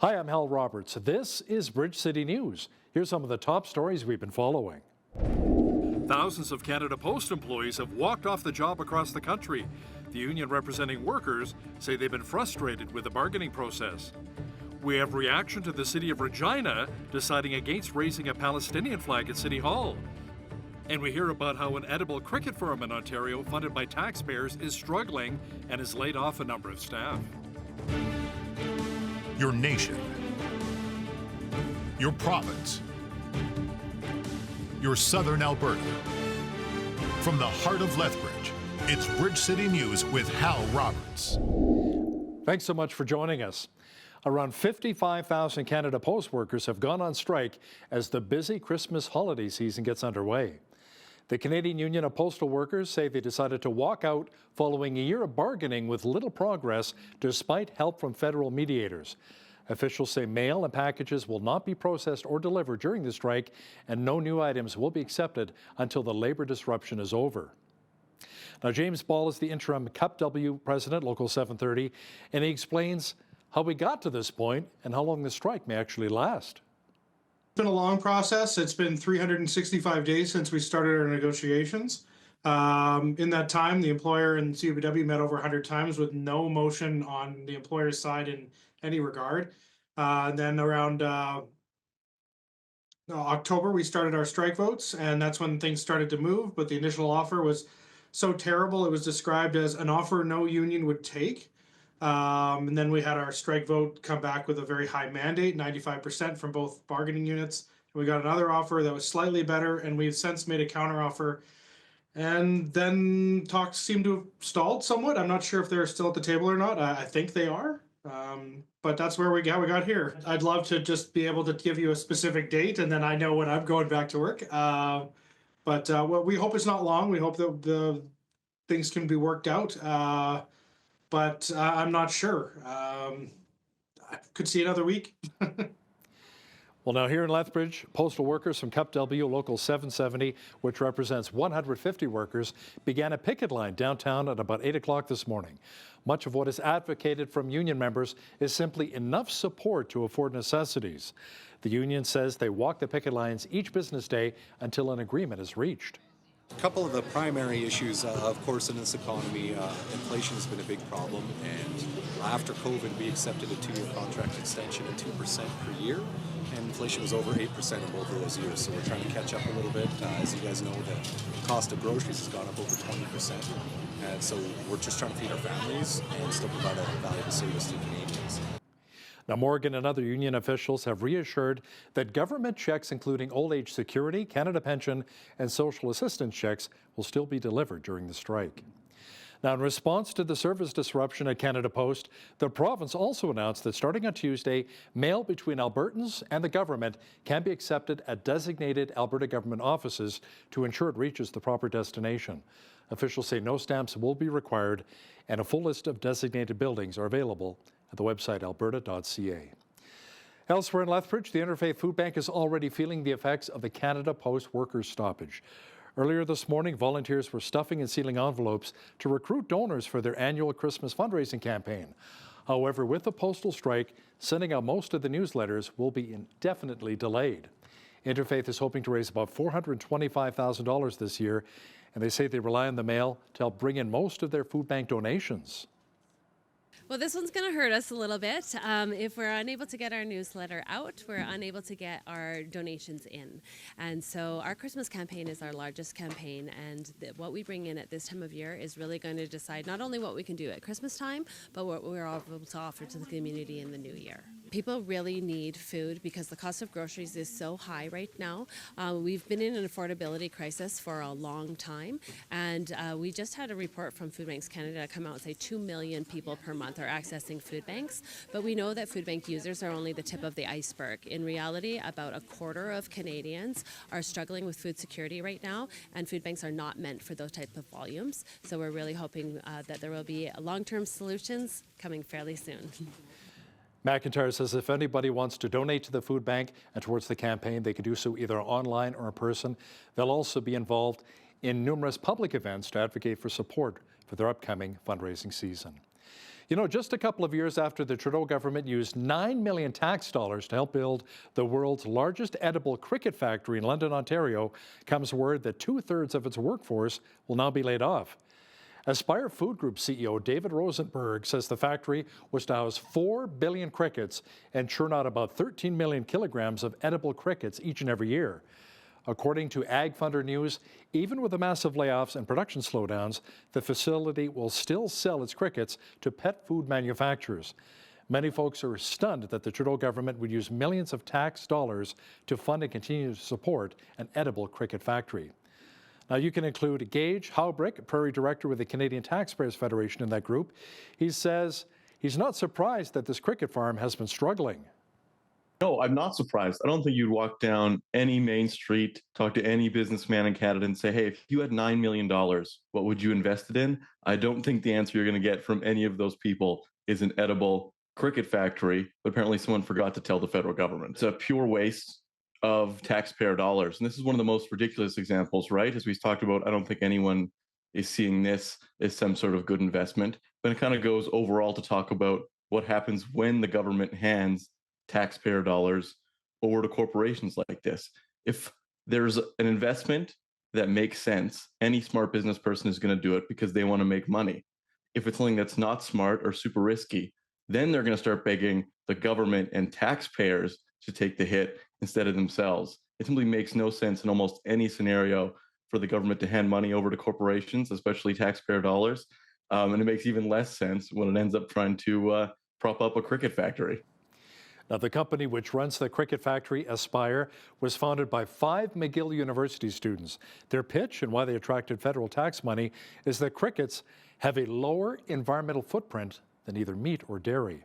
Hi, I'm Hal Roberts. This is Bridge City News. Here's some of the top stories we've been following. Thousands of Canada Post employees have walked off the job across the country. The union representing workers say they've been frustrated with the bargaining process. We have reaction to the city of Regina deciding against raising a Palestinian flag at City Hall. And we hear about how an edible cricket farm in Ontario funded by taxpayers is struggling and has laid off a number of staff. Your nation, your province, your southern Alberta. From the heart of Lethbridge, it's Bridge City News with Hal Roberts. Thanks so much for joining us. Around 55,000 Canada Post workers have gone on strike as the busy Christmas holiday season gets underway. The Canadian Union of Postal Workers say they decided to walk out following a year of bargaining with little progress despite help from federal mediators. Officials say mail and packages will not be processed or delivered during the strike, and no new items will be accepted until the labor disruption is over. Now, James Ball is the interim Cup W president, Local 730, and he explains how we got to this point and how long the strike may actually last. It's been a long process. It's been 365 days since we started our negotiations. In that time, the employer and CUPW met over 100 times with no motion on the employer's side in any regard. Then around October, we started our strike votes, and that's when things started to move. But the initial offer was so terrible, it was described as an offer no union would take. And then we had our strike vote come back with a very high mandate, 95% from both bargaining units. We got another offer that was slightly better, and we've since made a counteroffer. And then talks seem to have stalled somewhat. I'm not sure if they're still at the table or not. I think they are. But that's where we got here. I'd love to just be able to give you a specific date, and then I know when I'm going back to work. But what we hope it's not long. We hope that the things can be worked out. But I'm not sure. I could see another week. Well, now here in Lethbridge, postal workers from Cup W Local 770, which represents 150 workers, began a picket line downtown at about 8 o'clock this morning. Much of what is advocated from union members is simply enough support to afford necessities. The union says they walk the picket lines each business day until an agreement is reached. A couple of the primary issues, of course, in this economy, inflation has been a big problem, and after COVID we accepted a 2-year contract extension at 2% per year, and inflation was over 8% in both of those years, so we're trying to catch up a little bit. As you guys know, the cost of groceries has gone up over 20%, and so we're just trying to feed our families and still provide a valuable service to Canadians. Now, Morgan and other union officials have reassured that government checks, including old age security, Canada Pension, and social assistance checks, will still be delivered during the strike. Now, in response to the service disruption at Canada Post, the province also announced that starting on Tuesday, mail between Albertans and the government can be accepted at designated Alberta government offices to ensure it reaches the proper destination. Officials say no stamps will be required, and a full list of designated buildings are available at the website alberta.ca. Elsewhere in Lethbridge, the Interfaith Food Bank is already feeling the effects of the Canada Post workers' stoppage. Earlier this morning, volunteers were stuffing and sealing envelopes to recruit donors for their annual Christmas fundraising campaign. However, with the postal strike, sending out most of the newsletters will be indefinitely delayed. Interfaith is hoping to raise about $425,000 this year, and they say they rely on the mail to help bring in most of their food bank donations. Well, this one's going to hurt us a little bit. If we're unable to get our newsletter out, we're unable to get our donations in. And so our Christmas campaign is our largest campaign, and what we bring in at this time of year is really going to decide not only what we can do at Christmas time, but what we're able to offer to the community in the new year. People really need food because the cost of groceries is so high right now. We've been in an affordability crisis for a long time, and we just had a report from Food Banks Canada come out and say 2 million people per month are accessing food banks, but we know that food bank users are only the tip of the iceberg. In reality, about a quarter of Canadians are struggling with food security right now, and food banks are not meant for those type of volumes. So we're really hoping that there will be long-term solutions coming fairly soon. McIntyre says if anybody wants to donate to the food bank and towards the campaign, they can do so either online or in person. They'll also be involved in numerous public events to advocate for support for their upcoming fundraising season. You know, just a couple of years after the Trudeau government used $9 million tax dollars to help build the world's largest edible cricket factory in London, Ontario, comes word that 2/3 of its workforce will now be laid off. Aspire Food Group CEO David Rosenberg says the factory was to house 4 billion crickets and churn out about 13 million kilograms of edible crickets each and every year. According to Ag Funder News, even with the massive layoffs and production slowdowns, the facility will still sell its crickets to pet food manufacturers. Many folks are stunned that the Trudeau government would use millions of tax dollars to fund and continue to support an edible cricket factory. Now, you can include Gage Haubrick, Prairie Director with the Canadian Taxpayers Federation, in that group. He says he's not surprised that this cricket farm has been struggling. No, I'm not surprised. I don't think you'd walk down any main street, talk to any businessman in Canada and say, hey, if you had $9 million, what would you invest it in? I don't think the answer you're going to get from any of those people is an edible cricket factory, but apparently someone forgot to tell the federal government. It's a pure waste of taxpayer dollars. And this is one of the most ridiculous examples, right? As we talked about, I don't think anyone is seeing this as some sort of good investment, but it kind of goes overall to talk about what happens when the government hands taxpayer dollars over to corporations like this. If there's an investment that makes sense, any smart business person is going to do it because they want to make money. If it's something that's not smart or super risky, then they're going to start begging the government and taxpayers to take the hit instead of themselves. It simply makes no sense in almost any scenario for the government to hand money over to corporations, especially taxpayer dollars. And it makes even less sense when it ends up trying to prop up a cricket factory. Now, the company which runs the cricket factory, Aspire, was founded by 5 McGill University students. Their pitch and why they attracted federal tax money is that crickets have a lower environmental footprint than either meat or dairy.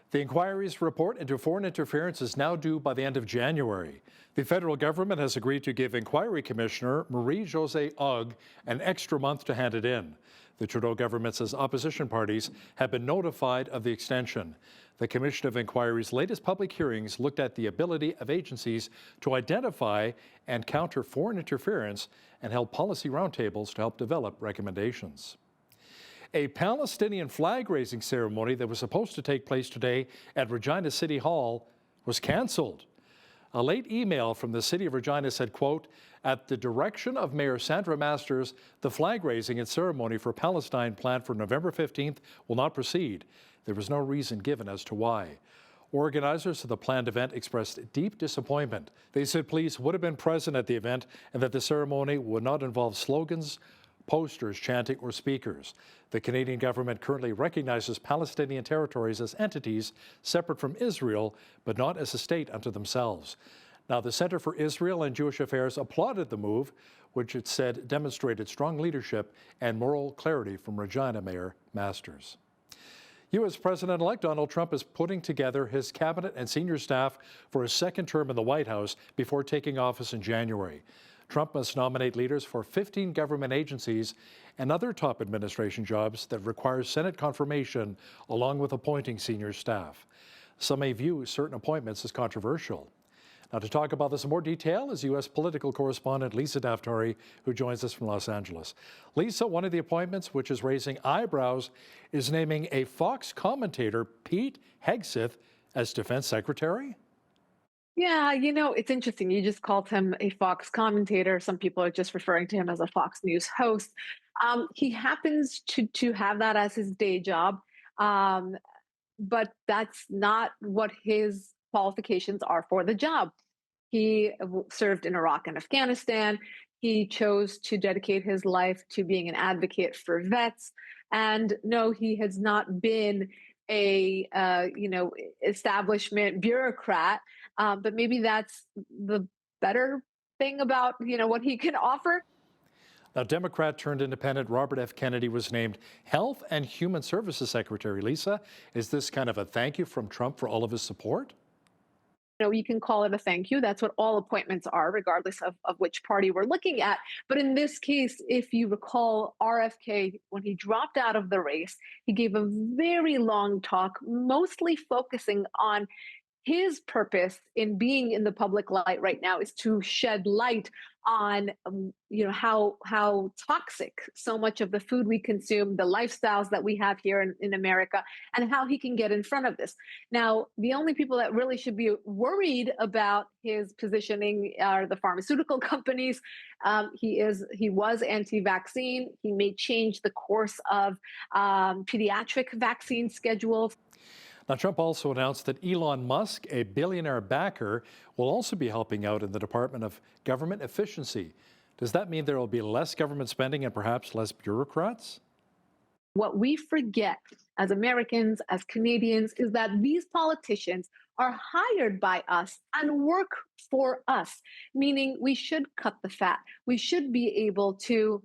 The inquiry's report into foreign interference is now due by the end of January. The federal government has agreed to give Inquiry Commissioner Marie-Josée Ogg an extra month to hand it in. The Trudeau government says opposition parties have been notified of the extension. The Commission of Inquiry's latest public hearings looked at the ability of agencies to identify and counter foreign interference and held policy roundtables to help develop recommendations. A Palestinian flag-raising ceremony that was supposed to take place today at Regina City Hall was canceled. A late email from the city of Regina said, quote, at the direction of Mayor Sandra Masters, the flag-raising and ceremony for Palestine planned for November 15th will not proceed. There was no reason given as to why. Organizers of the planned event expressed deep disappointment. They said police would have been present at the event and that the ceremony would not involve slogans, posters, chanting, or speakers. The Canadian government currently recognizes Palestinian territories as entities separate from Israel, but not as a state unto themselves. Now, the Center for Israel and Jewish Affairs applauded the move, which it said demonstrated strong leadership and moral clarity from Regina Mayor Masters. U.S. President-elect Donald Trump is putting together his cabinet and senior staff for a second term in the White House before taking office in January. Trump must nominate leaders for 15 government agencies and other top administration jobs that require Senate confirmation, along with appointing senior staff. Some may view certain appointments as controversial. Now, to talk about this in more detail is U.S. political correspondent Lisa Daftari, who joins us from Los Angeles. Lisa, one of the appointments which is raising eyebrows is naming a Fox commentator, Pete Hegseth, as Defense Secretary? Yeah, it's interesting. You just called him a Fox commentator. Some people are just referring to him as a Fox News host. He happens to have that as his day job, but that's not what his qualifications are for the job. He served in Iraq and Afghanistan. He chose to dedicate his life to being an advocate for vets. And no, he has not been a establishment bureaucrat. But maybe that's the better thing about, what he can offer. Now, Democrat turned independent Robert F. Kennedy was named Health and Human Services Secretary. Lisa, is this kind of a thank you from Trump for all of his support? You can call it a thank you. That's what all appointments are, regardless of which party we're looking at. But in this case, if you recall, RFK, when he dropped out of the race, he gave a very long talk, mostly focusing on his purpose in being in the public light right now is to shed light on how toxic so much of the food we consume, the lifestyles that we have here in America, and how he can get in front of this. Now, the only people that really should be worried about his positioning are the pharmaceutical companies. He was anti-vaccine. He may change the course of pediatric vaccine schedules. Now, Trump also announced that Elon Musk, a billionaire backer, will also be helping out in the Department of Government Efficiency. Does that mean there will be less government spending and perhaps less bureaucrats? What we forget as Americans, as Canadians, is that these politicians are hired by us and work for us, meaning we should cut the fat. We should be able to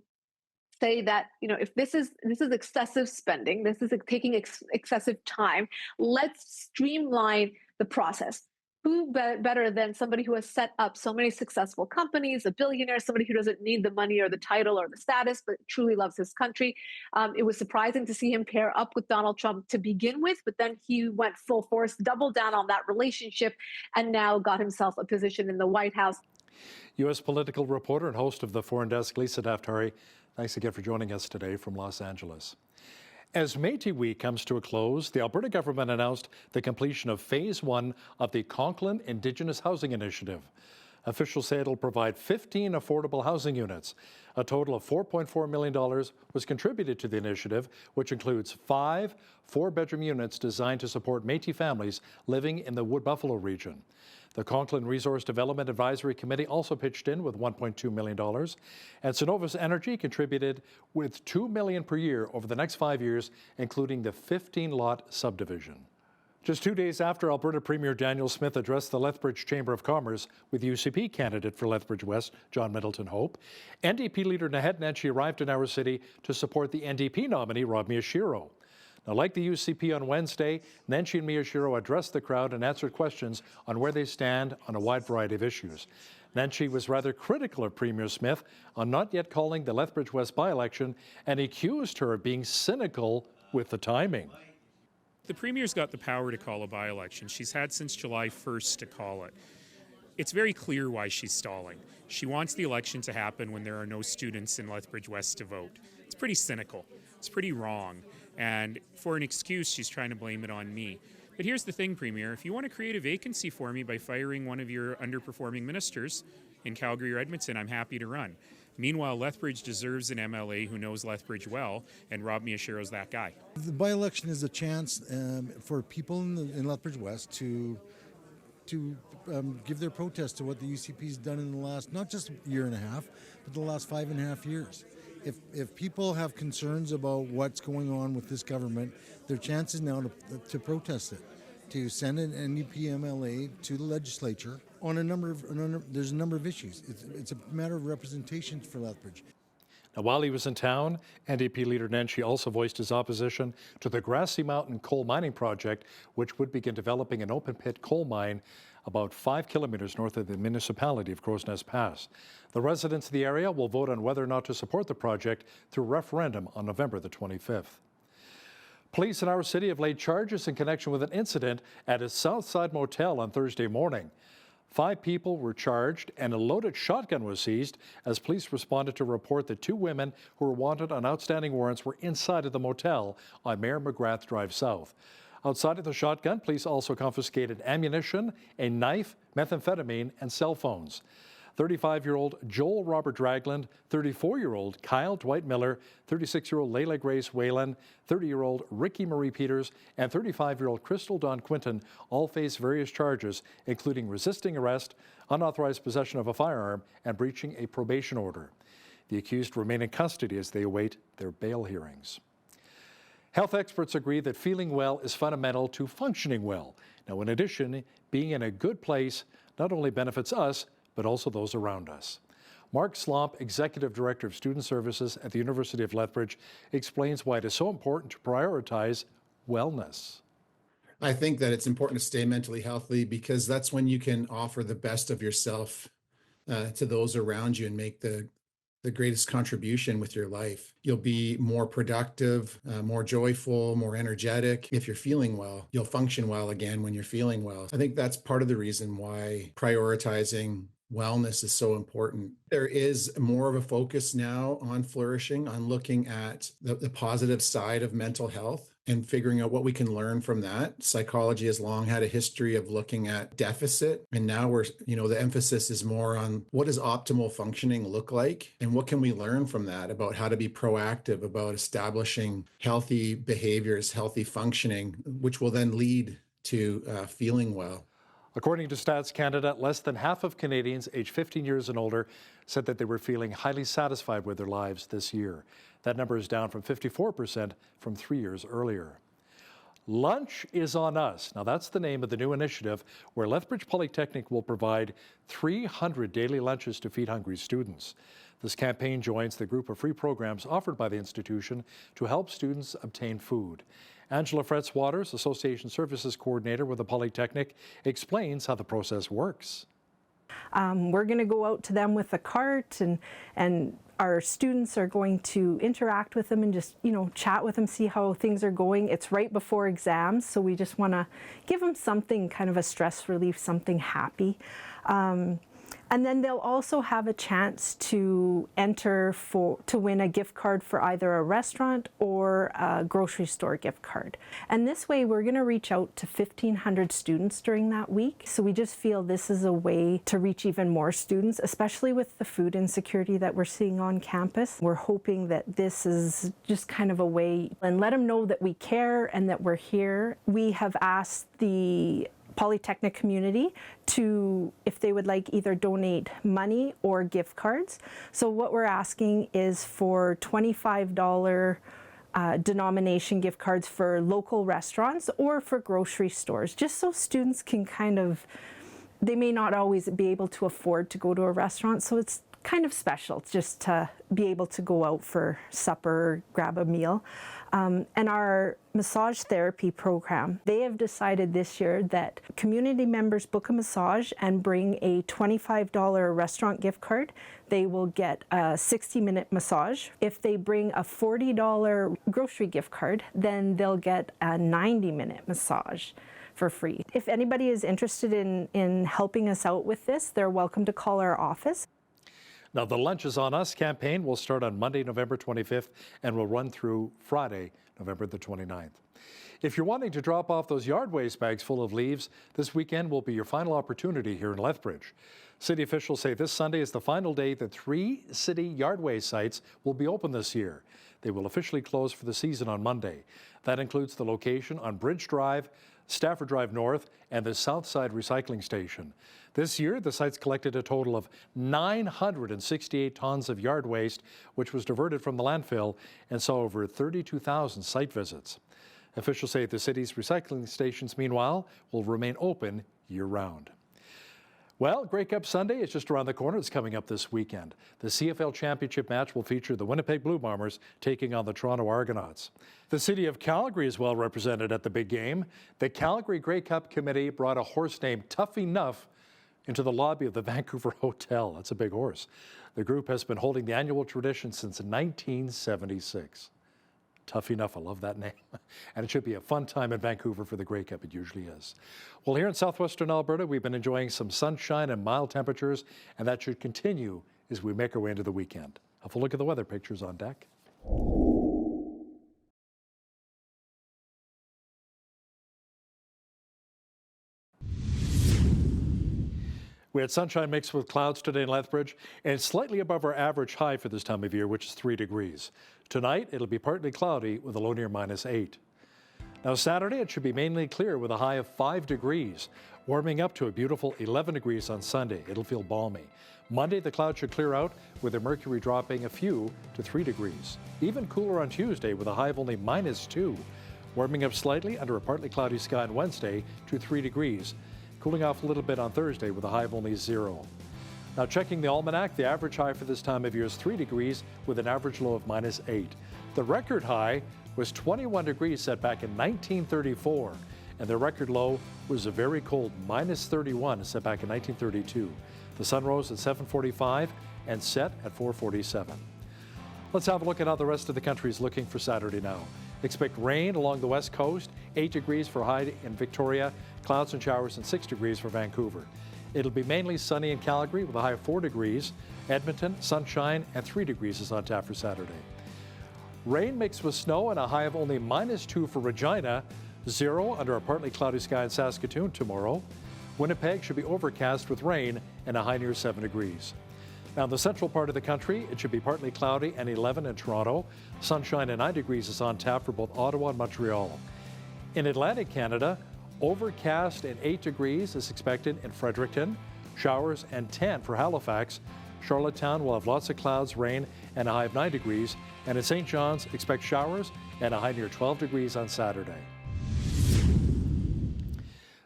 say that, if this is excessive spending, this is taking excessive time, let's streamline the process. Who better than somebody who has set up so many successful companies, a billionaire, somebody who doesn't need the money or the title or the status, but truly loves his country. It was surprising to see him pair up with Donald Trump to begin with, but then he went full force, doubled down on that relationship, and now got himself a position in the White House. U.S. political reporter and host of the Foreign Desk, Lisa Daftari, thanks again for joining us today from Los Angeles. As Métis Week comes to a close, the Alberta government announced the completion of Phase 1 of the Conklin Indigenous Housing Initiative. Officials say it'll provide 15 affordable housing units. A total of $4.4 million was contributed to the initiative, which includes 5 four-bedroom units designed to support Métis families living in the Wood Buffalo region. The Conklin Resource Development Advisory Committee also pitched in with $1.2 million, and Cenovus Energy contributed with $2 million per year over the next 5 years, including the 15-lot subdivision. Just 2 days after Alberta Premier Daniel Smith addressed the Lethbridge Chamber of Commerce with UCP candidate for Lethbridge West, John Middleton Hope, NDP leader Naheed Nenshi arrived in our city to support the NDP nominee, Rob Miyashiro. Now, like the UCP on Wednesday, Nenshi and Miyashiro addressed the crowd and answered questions on where they stand on a wide variety of issues. Nenshi was rather critical of Premier Smith on not yet calling the Lethbridge West by-election and accused her of being cynical with the timing. The Premier's got the power to call a by-election. She's had since July 1st to call it. It's very clear why she's stalling. She wants the election to happen when there are no students in Lethbridge West to vote. It's pretty cynical. It's pretty wrong. And for an excuse, she's trying to blame it on me. But here's the thing, Premier. If you want to create a vacancy for me by firing one of your underperforming ministers in Calgary or Edmonton, I'm happy to run. Meanwhile, Lethbridge deserves an MLA who knows Lethbridge well, and Rob Miyashiro's that guy. The by-election is a chance for people in Lethbridge West to give their protest to what the UCP's done in the last, not just year and a half, but the last 5.5 years. If people have concerns about what's going on with this government, their chance is now to protest it, to send an NDP MLA to the legislature on there's a number of issues. It's a matter of representation for Lethbridge. Now, while he was in town, NDP leader Nenshi also voiced his opposition to the Grassy Mountain coal mining project, which would begin developing an open-pit coal mine about 5 kilometers north of the municipality of Crow's Nest Pass. The residents of the area will vote on whether or not to support the project through referendum on November the 25th. Police in our city have laid charges in connection with an incident at a Southside motel on Thursday morning. 5 people were charged and a loaded shotgun was seized as police responded to a report that 2 women who were wanted on outstanding warrants were inside of the motel on Mayor McGrath Drive South. Outside of the shotgun, police also confiscated ammunition, a knife, methamphetamine, and cell phones. 35-year-old Joel Robert Dragland, 34-year-old Kyle Dwight Miller, 36-year-old Layla Grace Whalen, 30-year-old Ricky Marie Peters, and 35-year-old Crystal Dawn Quinton all face various charges, including resisting arrest, unauthorized possession of a firearm, and breaching a probation order. The accused remain in custody as they await their bail hearings. Health experts agree that feeling well is fundamental to functioning well. Now, in addition, being in a good place not only benefits us, but also those around us. Mark Slomp, Executive Director of Student Services at the University of Lethbridge, explains why it is so important to prioritize wellness. I think that it's important to stay mentally healthy because that's when you can offer the best of yourself to those around you and make the the greatest contribution with your life. You'll be more productive, more joyful, more energetic. If you're feeling well, you'll function well again when you're feeling well. I think that's part of the reason why prioritizing wellness is so important. There is more of a focus now on flourishing, on looking at the positive side of mental health and figuring out what we can learn from that. Psychology has long had a history of looking at deficit, and now the emphasis is more on what does optimal functioning look like, and what can we learn from that about how to be proactive about establishing healthy behaviors, healthy functioning, which will then lead to feeling well. According to Stats Canada, less than half of Canadians aged 15 years and older said that they were feeling highly satisfied with their lives this year. That number is down from 54% from 3 years earlier. Lunch is on Us. Now, that's the name of the new initiative where Lethbridge Polytechnic will provide 300 daily lunches to feed hungry students. This campaign joins the group of free programs offered by the institution to help students obtain food. Angela Fretz-Waters, Association Services Coordinator with the Polytechnic, explains how the process works. We're going to go out to them with a cart, and our students are going to interact with them and just, chat with them, see how things are going. It's right before exams, so we just want to give them something, kind of a stress relief, something happy. And then they'll also have a chance to enter to win a gift card for either a restaurant or a grocery store gift card. And this way we're going to reach out to 1,500 students during that week. So we just feel this is a way to reach even more students, especially with the food insecurity that we're seeing on campus. We're hoping that this is just kind of a way and let them know that we care and that we're here. We have asked the Polytechnic community if they would like either donate money or gift cards. So what we're asking is for $25 denomination gift cards for local restaurants or for grocery stores, just so students can they may not always be able to afford to go to a restaurant, so it's kind of special just to be able to go out for supper, grab a meal. And our massage therapy program, they have decided this year that community members book a massage and bring a $25 restaurant gift card. They will get a 60-minute massage. If they bring a $40 grocery gift card, then they'll get a 90-minute massage for free. If anybody is interested in helping us out with this, they're welcome to call our office. Now, the Lunch is on Us campaign will start on Monday, November 25th, and will run through Friday, November the 29th. If you're wanting to drop off those yard waste bags full of leaves, this weekend will be your final opportunity here in Lethbridge. City officials say this Sunday is the final day that 3 city yard waste sites will be open this year. They will officially close for the season on Monday. That includes the location on Bridge Drive, Stafford Drive North, and the Southside Recycling Station. This year, the sites collected a total of 968 tons of yard waste, which was diverted from the landfill, and saw over 32,000 site visits. Officials say the city's recycling stations, meanwhile, will remain open year-round. Well, Grey Cup Sunday is just around the corner. It's coming up this weekend. The CFL Championship match will feature the Winnipeg Blue Bombers taking on the Toronto Argonauts. The city of Calgary is well represented at the big game. The Calgary Grey Cup Committee brought a horse named Tough Enough into the lobby of the Vancouver Hotel. That's a big horse. The group has been holding the annual tradition since 1976. Tough Enough, I love that name. And it should be a fun time in Vancouver for the Grey Cup, it usually is. Well, here in southwestern Alberta, we've been enjoying some sunshine and mild temperatures, and that should continue as we make our way into the weekend. Have a look at the weather pictures on deck. We had sunshine mixed with clouds today in Lethbridge, and it's slightly above our average high for this time of year, which is 3 degrees. Tonight, it'll be partly cloudy with a low near -8. Now, Saturday, it should be mainly clear with a high of 5 degrees, warming up to a beautiful 11 degrees on Sunday. It'll feel balmy. Monday, the clouds should clear out with the mercury dropping a few to 3 degrees. Even cooler on Tuesday with a high of only -2, warming up slightly under a partly cloudy sky on Wednesday to 3 degrees. Cooling off a little bit on Thursday with a high of only 0. Now, checking the almanac, the average high for this time of year is 3 degrees with an average low of -8. The record high was 21 degrees set back in 1934, and their record low was a very cold -31 set back in 1932. The sun rose at 7:45 and set at 4:47. Let's have a look at how the rest of the country is looking for Saturday now. Expect rain along the west coast, 8 degrees for high in Victoria, clouds and showers, and 6 degrees for Vancouver. It'll be mainly sunny in Calgary with a high of 4 degrees. Edmonton, sunshine, and 3 degrees is on tap for Saturday. Rain mixed with snow and a high of only -2 for Regina, 0 under a partly cloudy sky in Saskatoon tomorrow. Winnipeg should be overcast with rain and a high near 7 degrees. Now in the central part of the country, it should be partly cloudy and 11 in Toronto. Sunshine and 9 degrees is on tap for both Ottawa and Montreal. In Atlantic Canada, overcast and 8 degrees is expected in Fredericton, showers and 10 for Halifax. Charlottetown will have lots of clouds, rain, and a high of 9 degrees. And in St. John's, expect showers and a high near 12 degrees on Saturday.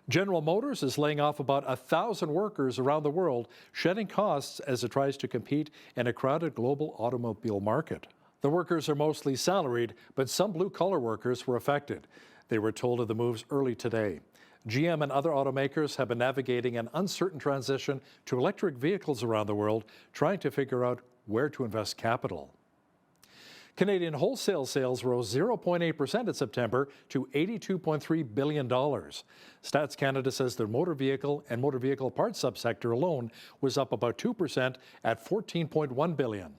General Motors is laying off about 1,000 workers around the world, shedding costs as it tries to compete in a crowded global automobile market. The workers are mostly salaried, but some blue-collar workers were affected. They were told of the moves early today. GM and other automakers have been navigating an uncertain transition to electric vehicles around the world, trying to figure out where to invest capital. Canadian wholesale sales rose 0.8% in September to $82.3 billion. Stats Canada says the motor vehicle and motor vehicle parts subsector alone was up about 2% at $14.1 billion.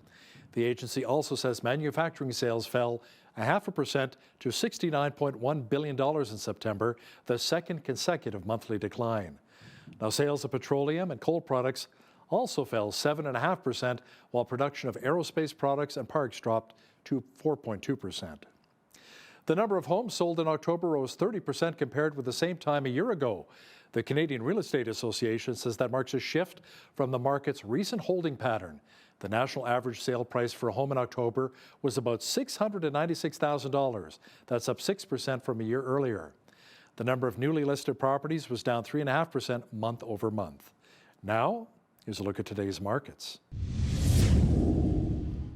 The agency also says manufacturing sales fell 0.5% to $69.1 billion in September, the second consecutive monthly decline. Now, sales of petroleum and coal products also fell 7.5%, while production of aerospace products and parts dropped to 4.2%. The number of homes sold in October rose 30% compared with the same time a year ago. The Canadian Real Estate Association says that marks a shift from the market's recent holding pattern. The national average sale price for a home in October was about $696,000. That's up 6% from a year earlier. The number of newly listed properties was down 3.5% month over month. Now, here's a look at today's markets.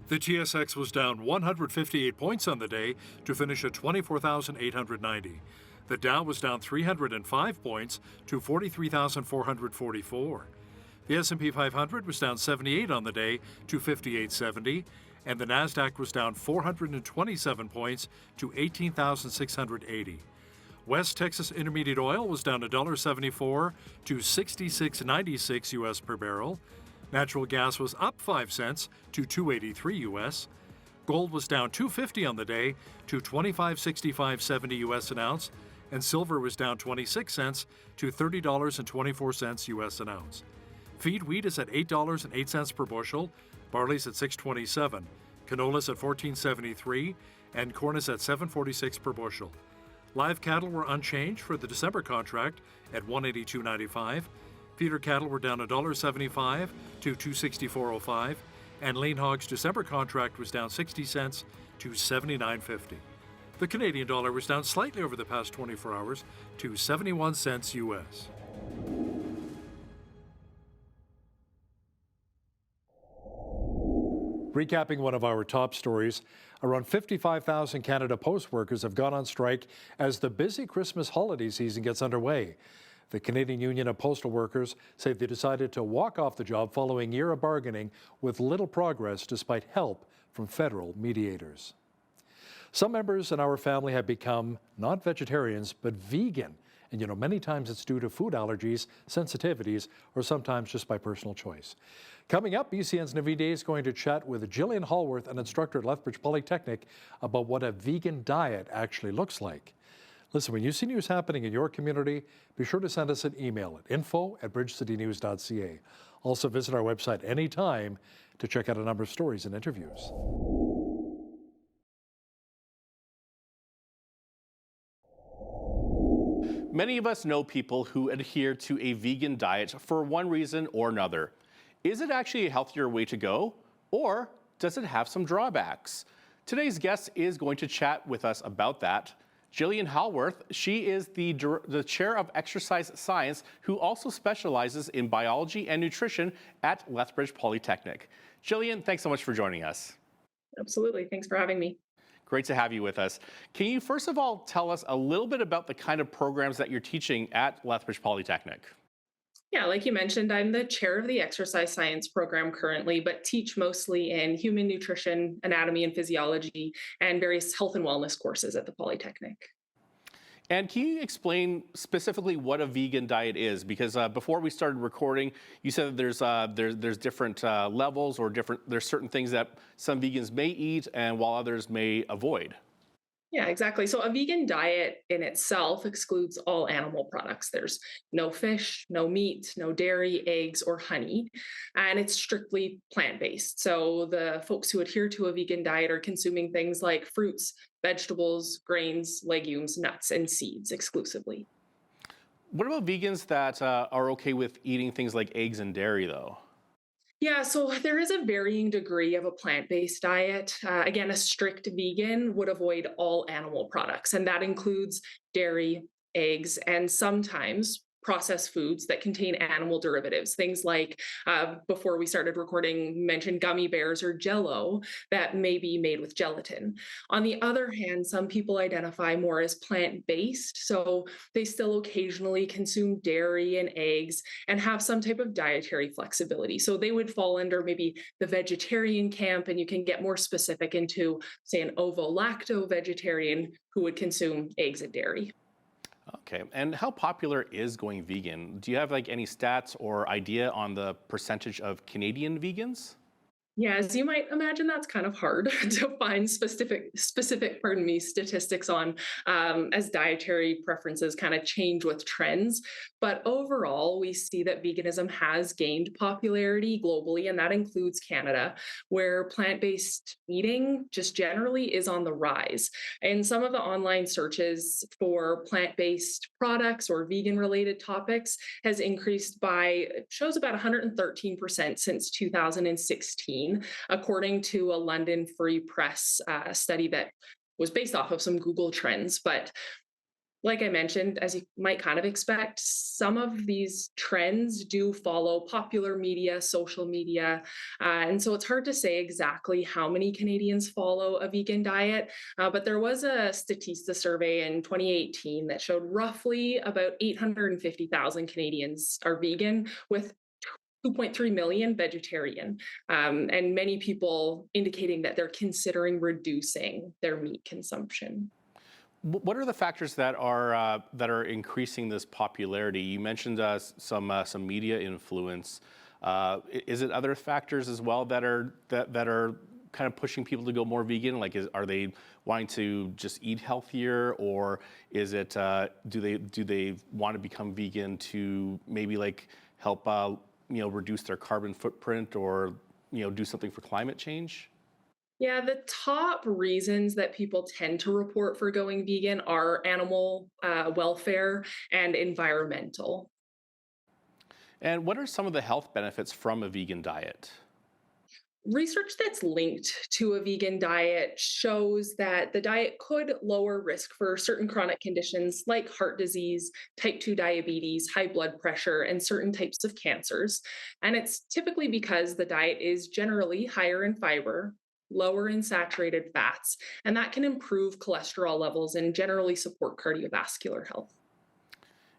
The TSX was down 158 points on the day to finish at 24,890. The Dow was down 305 points to 43,444. The S&P 500 was down 78 on the day to 5870, and the Nasdaq was down 427 points to 18,680. West Texas Intermediate Oil was down $1.74 to $66.96 US per barrel. Natural gas was up 5 cents to $2.83 US. Gold was down $2.50 on the day to $25.6570 US an ounce, and silver was down 26 cents to $30.24 US an ounce. Feed wheat is at $8.08 per bushel, barley's at $6.27, canola's at $14.73, and corn is at $7.46 per bushel. Live cattle were unchanged for the December contract at $182.95. Feeder cattle were down $1.75 to $264.05, and lean hogs December contract was down 60 cents to $79.50. The Canadian dollar was down slightly over the past 24 hours to 71 cents US. Recapping one of our top stories, around 55,000 Canada Post workers have gone on strike as the busy Christmas holiday season gets underway. The Canadian Union of Postal Workers say they decided to walk off the job following a year of bargaining with little progress despite help from federal mediators. Some members in our family have become not vegetarians, but vegan. And many times it's due to food allergies, sensitivities, or sometimes just by personal choice. Coming up, BCN's Naveen Day is going to chat with Jillian Hallworth, an instructor at Lethbridge Polytechnic, about what a vegan diet actually looks like. Listen, when you see news happening in your community, be sure to send us an email at info@bridgecitynews.ca. Also visit our website anytime to check out a number of stories and interviews. Many of us know people who adhere to a vegan diet for one reason or another. Is it actually a healthier way to go, or does it have some drawbacks? Today's guest is going to chat with us about that. Jillian Hallworth, she is the chair of exercise science who also specializes in biology and nutrition at Lethbridge Polytechnic. Jillian, thanks so much for joining us. Absolutely. Thanks for having me. Great to have you with us. Can you first of all tell us a little bit about the kind of programs that you're teaching at Lethbridge Polytechnic? Yeah, like you mentioned, I'm the chair of the exercise science program currently, but teach mostly in human nutrition, anatomy and physiology, and various health and wellness courses at the Polytechnic. And can you explain specifically what a vegan diet is? Because before we started recording, you said that there's different levels or there's certain things that some vegans may eat and while others may avoid. Yeah, exactly. So a vegan diet in itself excludes all animal products. There's no fish, no meat, no dairy, eggs, or honey, and it's strictly plant-based. So the folks who adhere to a vegan diet are consuming things like fruits, vegetables, grains, legumes, nuts, and seeds exclusively. What about vegans that are okay with eating things like eggs and dairy, though? Yeah, so there is a varying degree of a plant-based diet. Again, a strict vegan would avoid all animal products, and that includes dairy, eggs, and sometimes processed foods that contain animal derivatives. Things like, before we started recording, mentioned gummy bears or Jell-O that may be made with gelatin. On the other hand, some people identify more as plant-based, so they still occasionally consume dairy and eggs and have some type of dietary flexibility. So they would fall under maybe the vegetarian camp, and you can get more specific into, say, an ovo-lacto vegetarian who would consume eggs and dairy. Okay, and how popular is going vegan? Do you have like any stats or idea on the percentage of Canadian vegans? Yeah, as you might imagine, that's kind of hard to find specific, statistics on, as dietary preferences kind of change with trends. But overall, we see that veganism has gained popularity globally, and that includes Canada, where plant-based eating just generally is on the rise. And some of the online searches for plant-based products or vegan-related topics has increased by, it shows about 113% since 2016. According to a London Free Press study that was based off of some Google Trends. But like I mentioned, as you might kind of expect, some of these trends do follow popular media, social media. And so it's hard to say exactly how many Canadians follow a vegan diet. But there was a Statista survey in 2018 that showed roughly about 850,000 Canadians are vegan, with 2.3 million vegetarian, and many people indicating that they're considering reducing their meat consumption. What are the factors that are increasing this popularity? You mentioned some media influence. Is it other factors as well that are kind of pushing people to go more vegan? Like, are they wanting to just eat healthier, or is it do they want to become vegan to maybe like help reduce their carbon footprint or, do something for climate change? Yeah, the top reasons that people tend to report for going vegan are animal welfare and environmental. And what are some of the health benefits from a vegan diet? Research that's linked to a vegan diet shows that the diet could lower risk for certain chronic conditions like heart disease, type 2 diabetes, high blood pressure, and certain types of cancers. And it's typically because the diet is generally higher in fiber, lower in saturated fats, and that can improve cholesterol levels and generally support cardiovascular health.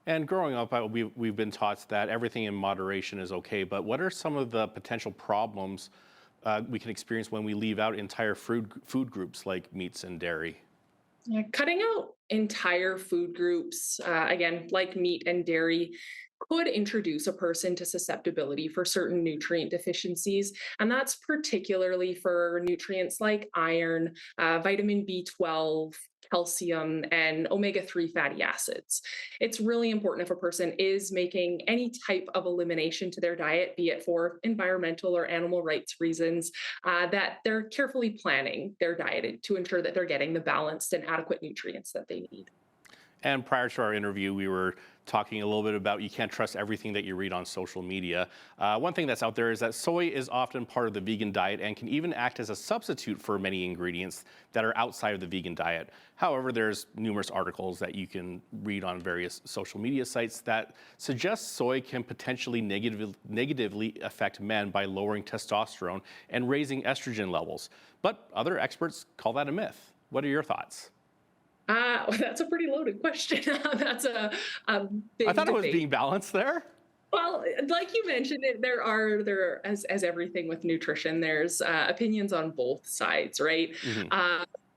And growing up, we've been taught that everything in moderation is okay, but what are some of the potential problems we can experience when we leave out entire food groups like meats and dairy? Yeah, cutting out entire food groups, again, like meat and dairy, could introduce a person to susceptibility for certain nutrient deficiencies. And that's particularly for nutrients like iron, vitamin B12, calcium, and omega-3 fatty acids. It's really important if a person is making any type of elimination to their diet, be it for environmental or animal rights reasons, that they're carefully planning their diet to ensure that they're getting the balanced and adequate nutrients that they need. And prior to our interview, we were talking a little bit about you can't trust everything that you read on social media. One thing that's out there is that soy is often part of the vegan diet and can even act as a substitute for many ingredients that are outside of the vegan diet. However, there's numerous articles that you can read on various social media sites that suggest soy can potentially negatively affect men by lowering testosterone and raising estrogen levels. But other experts call that a myth. What are your thoughts? That's a pretty loaded question. That's a big I thought it was debate. being balanced there. Well, like you mentioned, as everything with nutrition, there's opinions on both sides, right?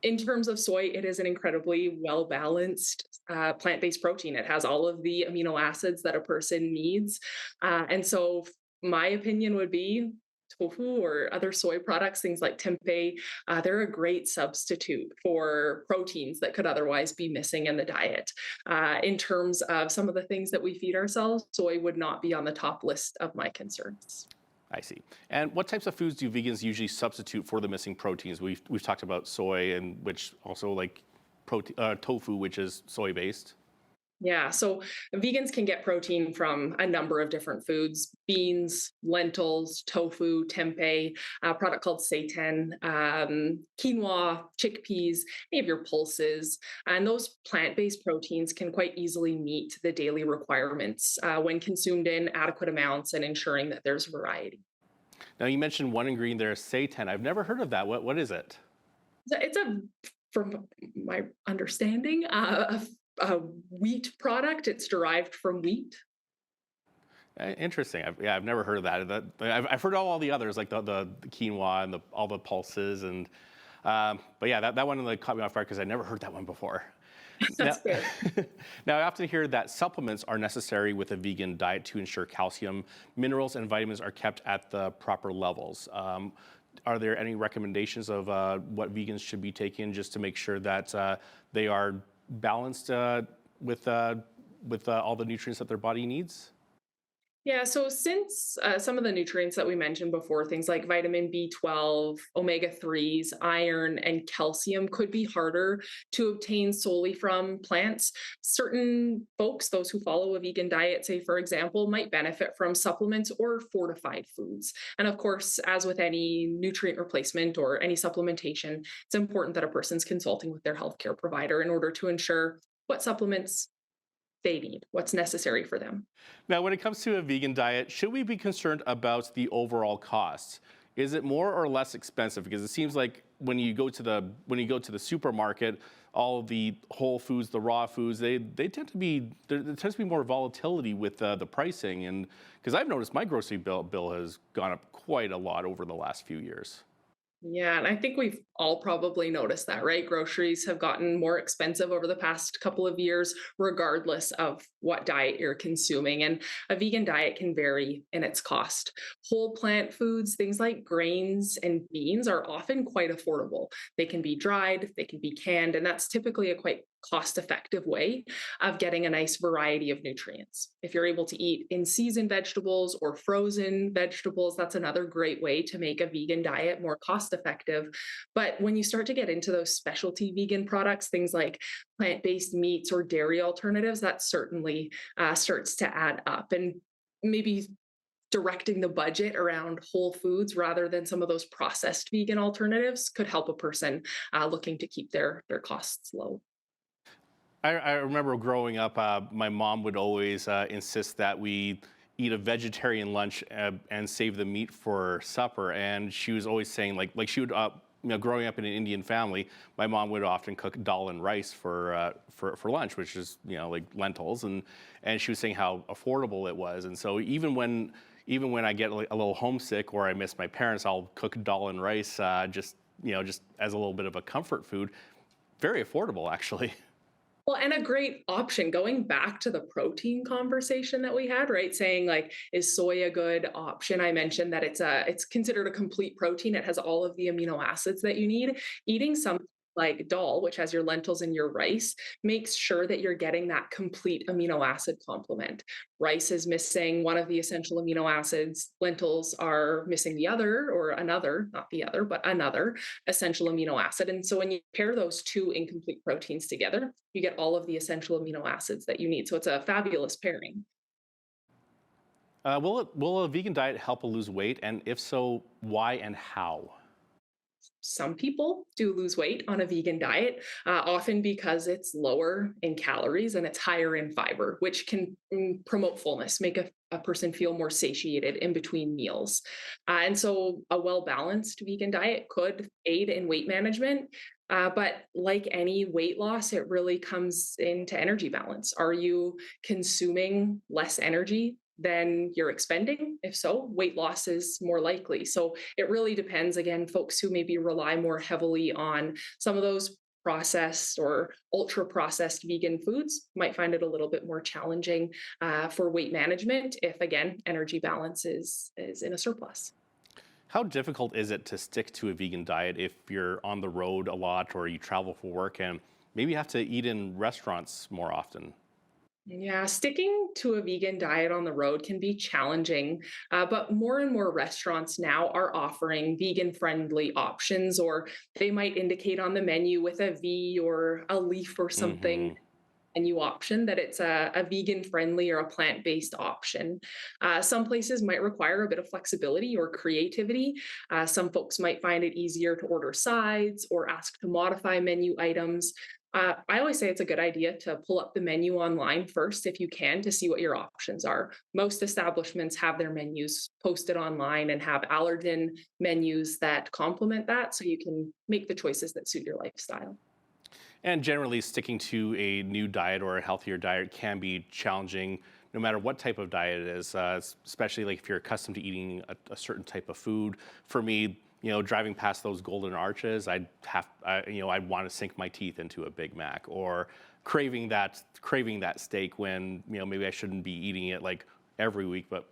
In terms of soy, it is an incredibly well balanced plant-based protein. It has all of the amino acids that a person needs, and so my opinion would be tofu or other soy products, things like tempeh, they're a great substitute for proteins that could otherwise be missing in the diet. In terms of some of the things that we feed ourselves, soy would not be on the top list of my concerns. I see. And what types of foods do vegans usually substitute for the missing proteins? We've talked about soy, and which also like tofu, which is soy based. Yeah, so vegans can get protein from a number of different foods: beans, lentils, tofu, tempeh, a product called seitan, quinoa, chickpeas, any of your pulses. And those plant-based proteins can quite easily meet the daily requirements when consumed in adequate amounts and ensuring that there's variety. Now you mentioned one ingredient there, seitan. I've never heard of that. What is it? From my understanding, a wheat product. It's derived from wheat. Interesting. I've never heard of that. I've heard all the others, like the quinoa and all the pulses, and but yeah, that one caught me off guard because I never heard that one before. That's fair. Now, I often hear that supplements are necessary with a vegan diet to ensure calcium, minerals, and vitamins are kept at the proper levels. Are there any recommendations of what vegans should be taking just to make sure that they are balanced with all the nutrients that their body needs? Yeah, so since some of the nutrients that we mentioned before, things like vitamin B12, omega-3s, iron, and calcium could be harder to obtain solely from plants, certain folks, those who follow a vegan diet, say, for example, might benefit from supplements or fortified foods. And of course, as with any nutrient replacement or any supplementation, it's important that a person's consulting with their healthcare provider in order to ensure what supplements they need, what's necessary for them. Now, when it comes to a vegan diet, should we be concerned about the overall cost? Is it more or less expensive? Because it seems like when you go to the supermarket, all of the whole foods, the raw foods, there tends to be more volatility with the pricing, and because I've noticed my grocery bill has gone up quite a lot over the last few years. Yeah, and I think we've all probably noticed that, right? Groceries have gotten more expensive over the past couple of years, regardless of what diet you're consuming. And a vegan diet can vary in its cost. Whole plant foods, things like grains and beans, are often quite affordable. They can be dried, they can be canned, and that's typically a quite cost-effective way of getting a nice variety of nutrients. If you're able to eat in-season vegetables or frozen vegetables, that's another great way to make a vegan diet more cost-effective. But when you start to get into those specialty vegan products, things like plant-based meats or dairy alternatives, that certainly starts to add up. And maybe directing the budget around whole foods rather than some of those processed vegan alternatives could help a person looking to keep their costs low. I remember growing up, my mom would always insist that we eat a vegetarian lunch and save the meat for supper. And she was always saying, like she would, growing up in an Indian family, my mom would often cook dal and rice for lunch, which is like lentils, and she was saying how affordable it was. And so even when I get a little homesick or I miss my parents, I'll cook dal and rice just as a little bit of a comfort food. Very affordable, actually. Well, and a great option, going back to the protein conversation that we had, right? Saying like, is soy a good option? I mentioned that it's considered a complete protein. It has all of the amino acids that you need. Eating something like dal, which has your lentils and your rice, makes sure that you're getting that complete amino acid complement. Rice is missing one of the essential amino acids. Lentils are missing the other, or another, not the other, but another essential amino acid. And so when you pair those two incomplete proteins together, you get all of the essential amino acids that you need. So it's a fabulous pairing. Will a vegan diet help lose weight? And if so, why and how? Some people do lose weight on a vegan diet, often because it's lower in calories and it's higher in fiber, which can promote fullness, make a person feel more satiated in between meals. And so a well-balanced vegan diet could aid in weight management. But like any weight loss, it really comes into energy balance. Are you consuming less energy than you're expending? If so, weight loss is more likely. So it really depends. Again, folks who maybe rely more heavily on some of those processed or ultra processed vegan foods might find it a little bit more challenging for weight management if, again, energy balance is in a surplus. How difficult is it to stick to a vegan diet if you're on the road a lot or you travel for work and maybe you have to eat in restaurants more often? Yeah, sticking to a vegan diet on the road can be challenging, but more and more restaurants now are offering vegan friendly options, or they might indicate on the menu with a V or a leaf or something Hmm. menu option that it's a vegan friendly or a plant based option. Some places might require a bit of flexibility or creativity. Some folks might find it easier to order sides or ask to modify menu items. I always say it's a good idea to pull up the menu online first if you can to see what your options are. Most establishments have their menus posted online and have allergen menus that complement that so you can make the choices that suit your lifestyle. And generally, sticking to a new diet or a healthier diet can be challenging no matter what type of diet it is, especially like if you're accustomed to eating a certain type of food. For me, driving past those golden arches, I'd want to sink my teeth into a Big Mac, or craving that steak when maybe I shouldn't be eating it like every week, but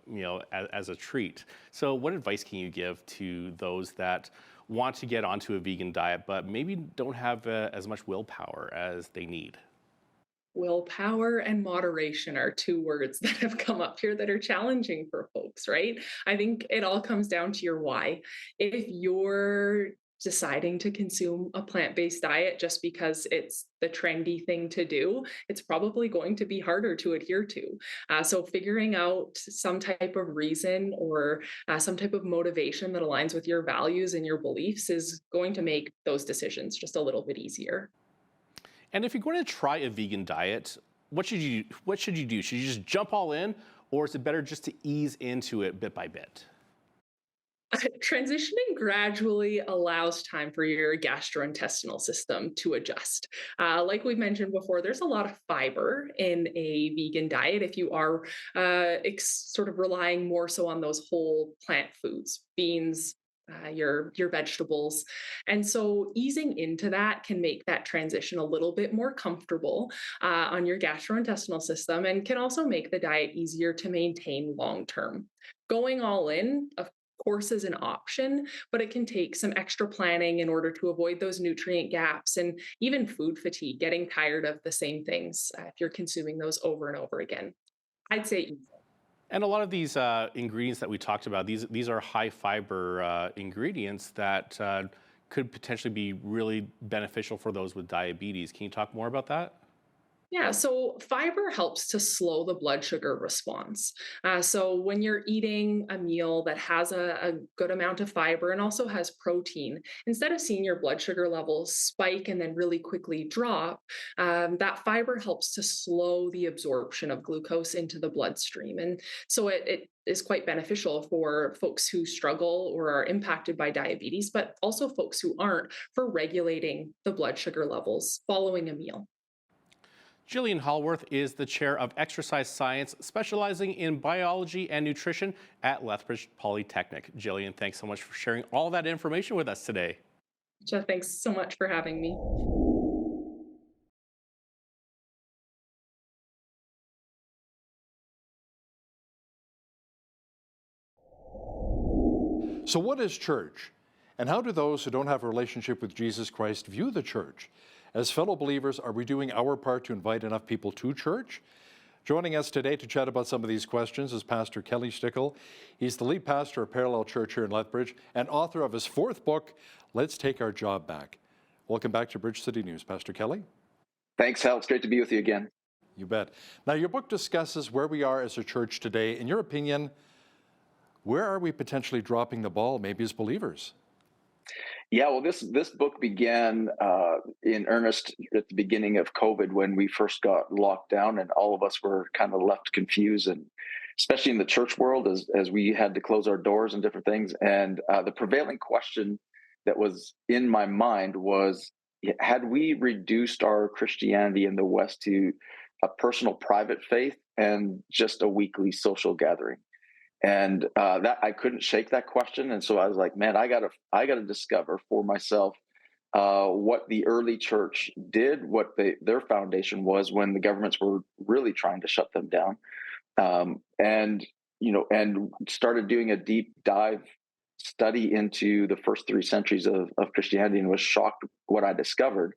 as a treat. So, what advice can you give to those that want to get onto a vegan diet, but maybe don't have as much willpower as they need? Willpower and moderation are two words that have come up here that are challenging for folks, right? I think it all comes down to your why. If you're deciding to consume a plant based diet just because it's the trendy thing to do, it's probably going to be harder to adhere to. So, figuring out some type of reason or some type of motivation that aligns with your values and your beliefs is going to make those decisions just a little bit easier. And if you're going to try a vegan diet, what should you do? Should you just jump all in, or is it better just to ease into it bit by bit? Transitioning gradually allows time for your gastrointestinal system to adjust. Like we've mentioned before, there's a lot of fiber in a vegan diet if you are sort of relying more so on those whole plant foods, beans. Your vegetables, and so easing into that can make that transition a little bit more comfortable on your gastrointestinal system, and can also make the diet easier to maintain long term. Going all in, of course, is an option, but it can take some extra planning in order to avoid those nutrient gaps and even food fatigue, getting tired of the same things if you're consuming those over and over again. I'd say easy. And a lot of these ingredients that we talked about, these are high fiber ingredients that could potentially be really beneficial for those with diabetes. Can you talk more about that? Yeah, so fiber helps to slow the blood sugar response. So when you're eating a meal that has a good amount of fiber and also has protein, instead of seeing your blood sugar levels spike and then really quickly drop, that fiber helps to slow the absorption of glucose into the bloodstream. And so it is quite beneficial for folks who struggle or are impacted by diabetes, but also folks who aren't, for regulating the blood sugar levels following a meal. Jillian Hallworth is the chair of exercise science, specializing in biology and nutrition at Lethbridge Polytechnic. Jillian, thanks so much for sharing all that information with us today. Jeff, thanks so much for having me. So, what is church? And how do those who don't have a relationship with Jesus Christ view the church? As fellow believers, are we doing our part to invite enough people to church? Joining us today to chat about some of these questions is Pastor Kelly Stickel. He's the lead pastor of Parallel Church here in Lethbridge and author of his fourth book, Let's Take Our Job Back. Welcome back to Bridge City News, Pastor Kelly. Thanks, Hal. It's great to be with you again. You bet. Now, your book discusses where we are as a church today. In your opinion, where are we potentially dropping the ball, maybe as believers? Yeah, well, this book began in earnest at the beginning of COVID when we first got locked down, and all of us were kind of left confused, and especially in the church world as we had to close our doors and different things. And the prevailing question that was in my mind was, had we reduced our Christianity in the West to a personal private faith and just a weekly social gathering. And that I couldn't shake that question. And so I was like, man, I gotta discover for myself what the early church did, what their foundation was when the governments were really trying to shut them down. And and started doing a deep dive study into the first 3 centuries of Christianity, and was shocked what I discovered,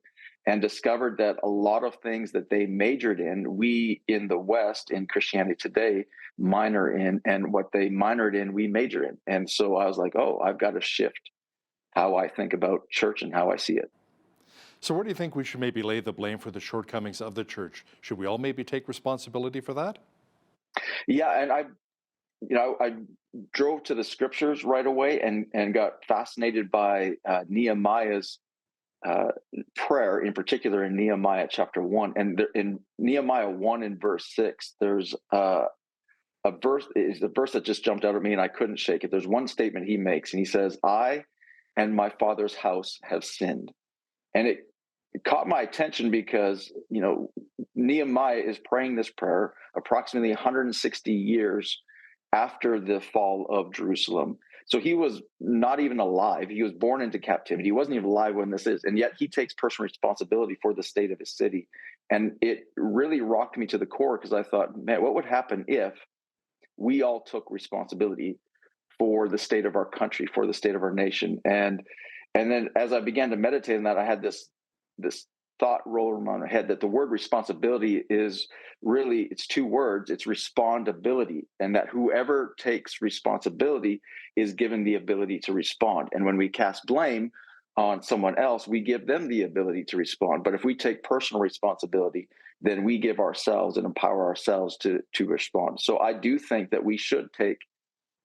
and discovered that a lot of things that they majored in, we in the West in Christianity today minor in, and what they minored in, we major in. And so I was like, oh, I've got to shift how I think about church and how I see it. So where do you think we should maybe lay the blame for the shortcomings of the church? Should we all maybe take responsibility for that? Yeah, and I drove to the scriptures right away and got fascinated by Nehemiah's prayer, in particular in Nehemiah chapter 1. And there, in Nehemiah 1 and verse 6, there's a verse, is the verse that just jumped out at me and I couldn't shake it. There's one statement he makes, and he says, I and my father's house have sinned. And it caught my attention because, Nehemiah is praying this prayer approximately 160 years after the fall of Jerusalem. So he was not even alive. He was born into captivity. He wasn't even alive when this is. And yet he takes personal responsibility for the state of his city. And it really rocked me to the core, because I thought, man, what would happen if we all took responsibility for the state of our country, for the state of our nation? And then as I began to meditate on that, I had this thought roll around my head that the word responsibility is really, it's 2 words. It's respondability, and that whoever takes responsibility is given the ability to respond. And when we cast blame on someone else, we give them the ability to respond. But if we take personal responsibility, then we give ourselves and empower ourselves to respond. So I do think that we should take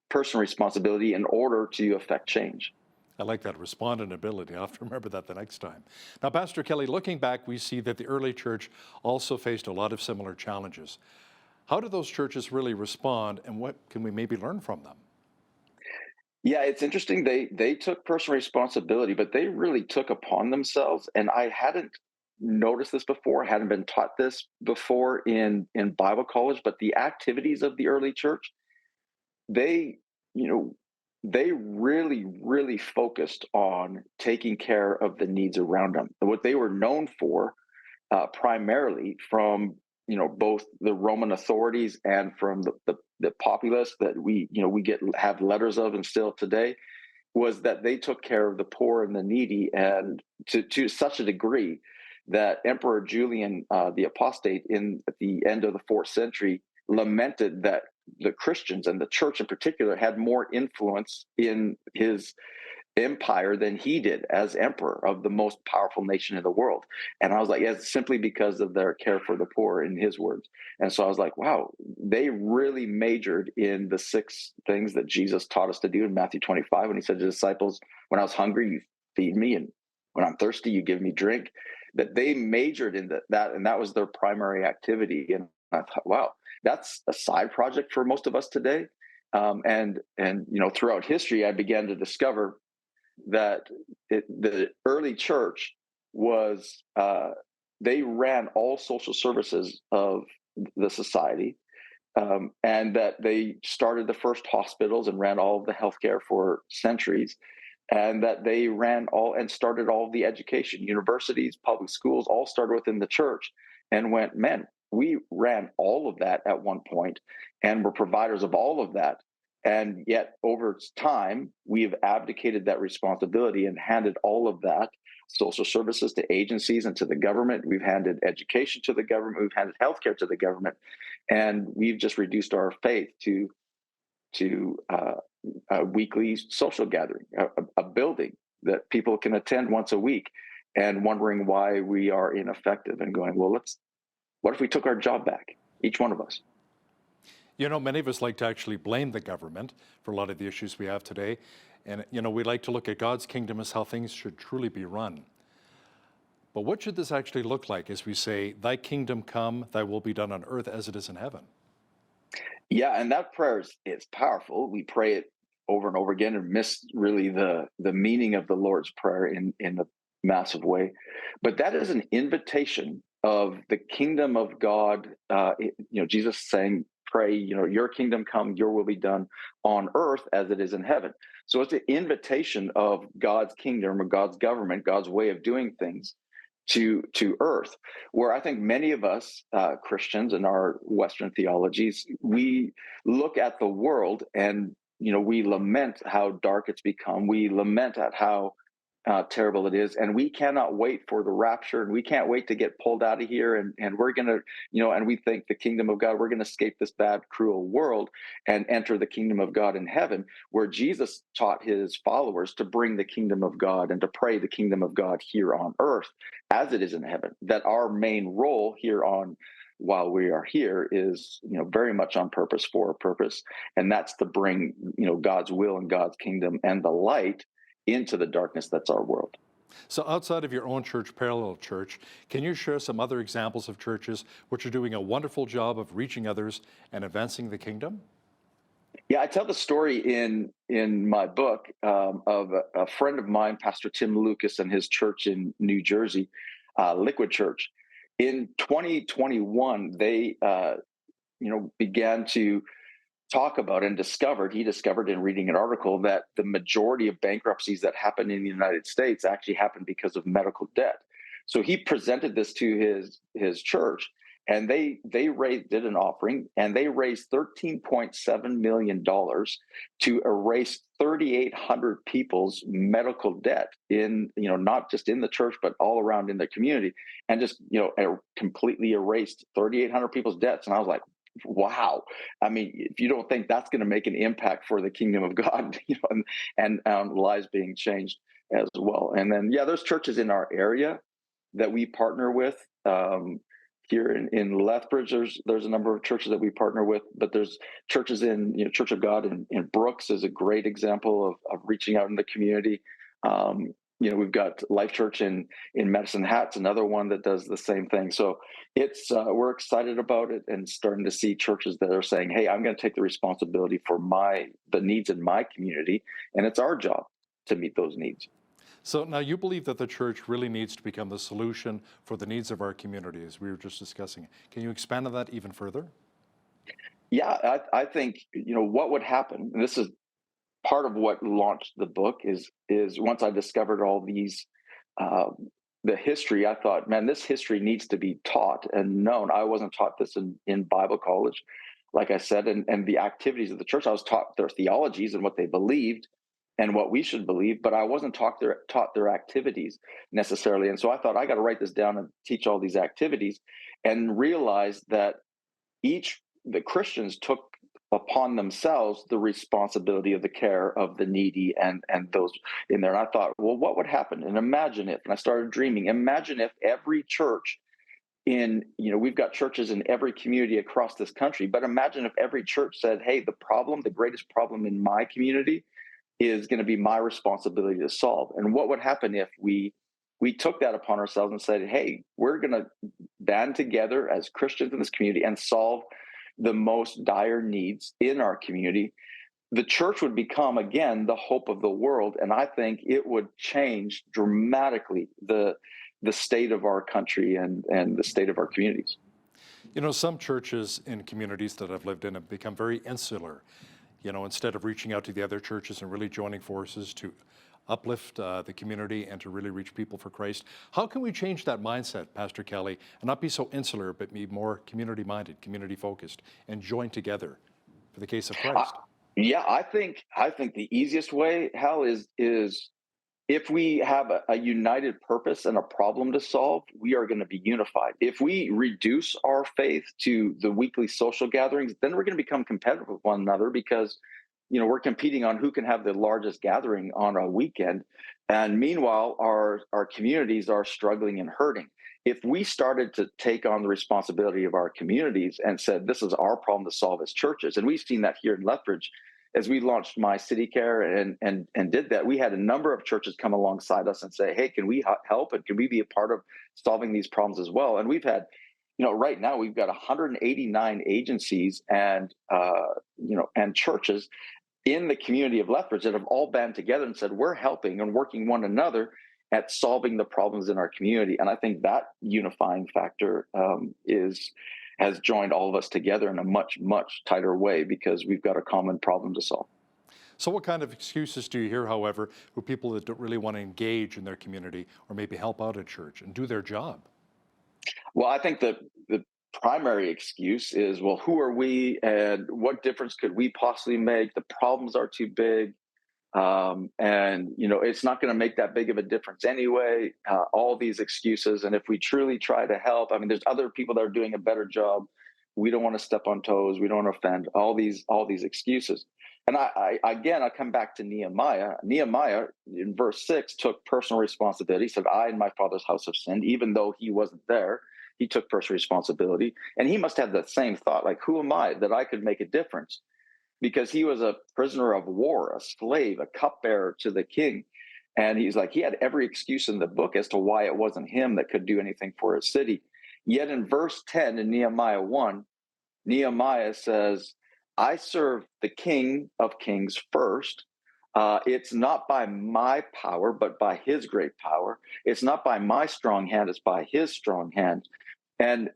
personal responsibility in order to affect change. I like that, respondent ability. I'll have to remember that the next time. Now, Pastor Kelly, looking back, we see that the early church also faced a lot of similar challenges. How do those churches really respond, and what can we maybe learn from them? Yeah, it's interesting. They took personal responsibility, but they really took upon themselves. And I hadn't noticed this before, hadn't been taught this before in Bible college, but the activities of the early church, they, they really, really focused on taking care of the needs around them. What they were known for, primarily from both the Roman authorities and from the populace that we have letters of and still today, was that they took care of the poor and the needy, and to such a degree that Emperor Julian the Apostate at the end of the 4th century lamented that the Christians, and the church in particular, had more influence in his empire than he did as emperor of the most powerful nation in the world. And I was like, yeah, it's simply because of their care for the poor, in his words. And so I was like, wow, they really majored in the 6 things that Jesus taught us to do in Matthew 25, when he said to the disciples, when I was hungry, you feed me, and when I'm thirsty, you give me drink. That they majored in that, and that was their primary activity. And I thought, wow, that's a side project for most of us today. And throughout history, I began to discover that the early church was, they ran all social services of the society, and that they started the first hospitals and ran all of the healthcare for centuries, and that they ran all and started all of the education, universities, public schools, all started within the church, and went, man, we ran all of that at one point and were providers of all of that. And yet over time, we've abdicated that responsibility and handed all of that social services to agencies and to the government. We've handed education to the government. We've handed healthcare to the government. And we've just reduced our faith to a weekly social gathering, a building that people can attend once a week, and wondering why we are ineffective, and going, well, what if we took our job back, each one of us? Many of us like to actually blame the government for a lot of the issues we have today. And, we like to look at God's kingdom as how things should truly be run. But what should this actually look like as we say, thy kingdom come, thy will be done on earth as it is in heaven? Yeah, and that prayer is powerful. We pray it over and over again and miss really the meaning of the Lord's Prayer in massive way. But that is an invitation of the kingdom of God. Jesus saying, pray, your kingdom come, your will be done on earth as it is in heaven. So it's an invitation of God's kingdom or God's government, God's way of doing things to earth, where I think many of us Christians in our Western theologies, we look at the world and we lament how dark it's become. We lament at how terrible it is, and we cannot wait for the rapture, and we can't wait to get pulled out of here, and we're gonna, and we think the kingdom of God, we're gonna escape this bad, cruel world and enter the kingdom of God in heaven, where Jesus taught his followers to bring the kingdom of God and to pray the kingdom of God here on earth as it is in heaven. That our main role here on while we are here is very much on purpose, for a purpose, and that's to bring God's will and God's kingdom and the light into the darkness that's our world. So outside of your own church, Parallel Church, can you share some other examples of churches which are doing a wonderful job of reaching others and advancing the kingdom? Yeah, I tell the story in my book of a friend of mine, Pastor Tim Lucas, and his church in New Jersey, Liquid Church. In 2021, they began to talk about and he discovered in reading an article that the majority of bankruptcies that happen in the United States actually happen because of medical debt. So he presented this to his church, and they did an offering, and they raised $13.7 million to erase 3,800 people's medical debt in, not just in the church, but all around in the community, and just, completely erased 3,800 people's debts. And I was like, wow. I mean, if you don't think that's going to make an impact for the kingdom of God, and lives being changed as well. And then, there's churches in our area that we partner with. Here in Lethbridge, there's a number of churches that we partner with, but there's churches in Church of God in Brooks is a great example of reaching out in the community. We've got Life Church in Medicine Hat's another one that does the same thing. So it's we're excited about it and starting to see churches that are saying, hey, I'm going to take the responsibility for the needs in my community, and it's our job to meet those needs. So now you believe that the church really needs to become the solution for the needs of our community, as we were just discussing. Can you expand on that even further? Yeah, I think, what would happen, and this is part of what launched the book, is once I discovered all these, the history, I thought, man, this history needs to be taught and known. I wasn't taught this in Bible college, like I said, and the activities of the church. I was taught their theologies and what they believed and what we should believe, but I wasn't taught their activities necessarily. And so I thought, I got to write this down and teach all these activities, and realize that the Christians took upon themselves the responsibility of the care of the needy and those in there. And I thought, well, what would happen? And imagine if, and I started dreaming, imagine if every church we've got churches in every community across this country, but imagine if every church said, hey, the greatest problem in my community is going to be my responsibility to solve. And what would happen if we took that upon ourselves and said, hey, we're going to band together as Christians in this community and solve the most dire needs in our community? The church would become, again, the hope of the world. And I think it would change dramatically the state of our country and the state of our communities. Some churches in communities that I've lived in have become very insular. Instead of reaching out to the other churches and really joining forces to uplift the community and to really reach people for Christ. How can we change that mindset, Pastor Kelly, and not be so insular, but be more community-minded, community-focused, and join together for the case of Christ? I think the easiest way, Hal, is if we have a united purpose and a problem to solve, we are going to be unified. If we reduce our faith to the weekly social gatherings, then we're going to become competitive with one another, because we're competing on who can have the largest gathering on a weekend. And meanwhile, our communities are struggling and hurting. If we started to take on the responsibility of our communities and said, this is our problem to solve as churches, and we've seen that here in Lethbridge, as we launched My City Care and did that, we had a number of churches come alongside us and say, hey, can we help? And can we be a part of solving these problems as well? And we've had, right now we've got 189 agencies and churches in the community of Lethbridge that have all band together and said, we're helping and working one another at solving the problems in our community. And I think that unifying factor has joined all of us together in a much, much tighter way because we've got a common problem to solve. So what kind of excuses do you hear, however, for people that don't really want to engage in their community or maybe help out at church and do their job? Well, I think the primary excuse is, well, who are we and what difference could we possibly make? The problems are too big. And, it's not going to make that big of a difference anyway. All these excuses. And if we truly try to help, I mean, there's other people that are doing a better job. We don't want to step on toes. We don't want to offend. All these excuses. And I come back to Nehemiah. Nehemiah in verse 6 took personal responsibility. He said, I and my father's house have sinned, even though he wasn't there. He took personal responsibility. And he must have the same thought, like, who am I that I could make a difference? Because he was a prisoner of war, a slave, a cupbearer to the king. And he's like, he had every excuse in the book as to why it wasn't him that could do anything for his city. Yet in verse 10 in Nehemiah 1, Nehemiah says, I serve the King of Kings first. It's not by my power, but by his great power. It's not by my strong hand, it's by his strong hand. And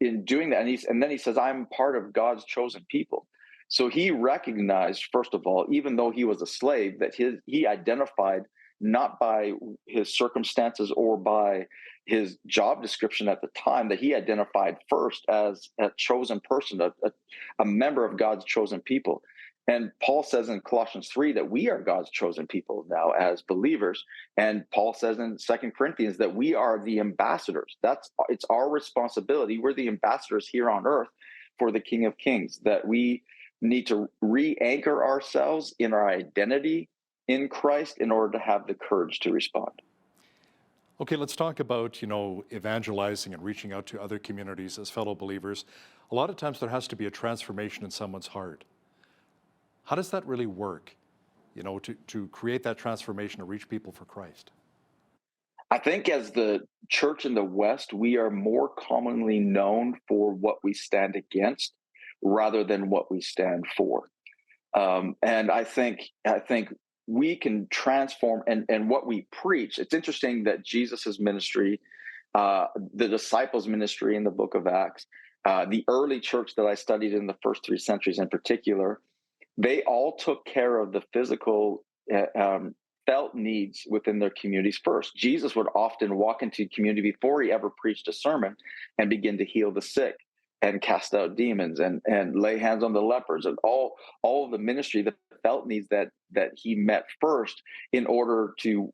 in doing that, and then he says, I'm part of God's chosen people. So he recognized, first of all, even though he was a slave, that he identified not by his circumstances or by his job description at the time, that he identified first as a chosen person, a member of God's chosen people. And Paul says in Colossians 3 that we are God's chosen people now as believers. And Paul says in 2 Corinthians that we are the ambassadors. It's our responsibility. We're the ambassadors here on earth for the King of Kings, that we need to re-anchor ourselves in our identity in Christ in order to have the courage to respond. Okay, let's talk about, evangelizing and reaching out to other communities as fellow believers. A lot of times there has to be a transformation in someone's heart. How does that really work, to create that transformation to reach people for Christ? I think as the church in the West, we are more commonly known for what we stand against rather than what we stand for. And I think we can transform and what we preach. It's interesting that Jesus's ministry, the disciples' ministry in the book of Acts, the early church that I studied in the first 3 centuries in particular, they all took care of the physical felt needs within their communities first. Jesus would often walk into community before he ever preached a sermon and begin to heal the sick and cast out demons and lay hands on the lepers, and all of the ministry, the felt needs that he met first in order to,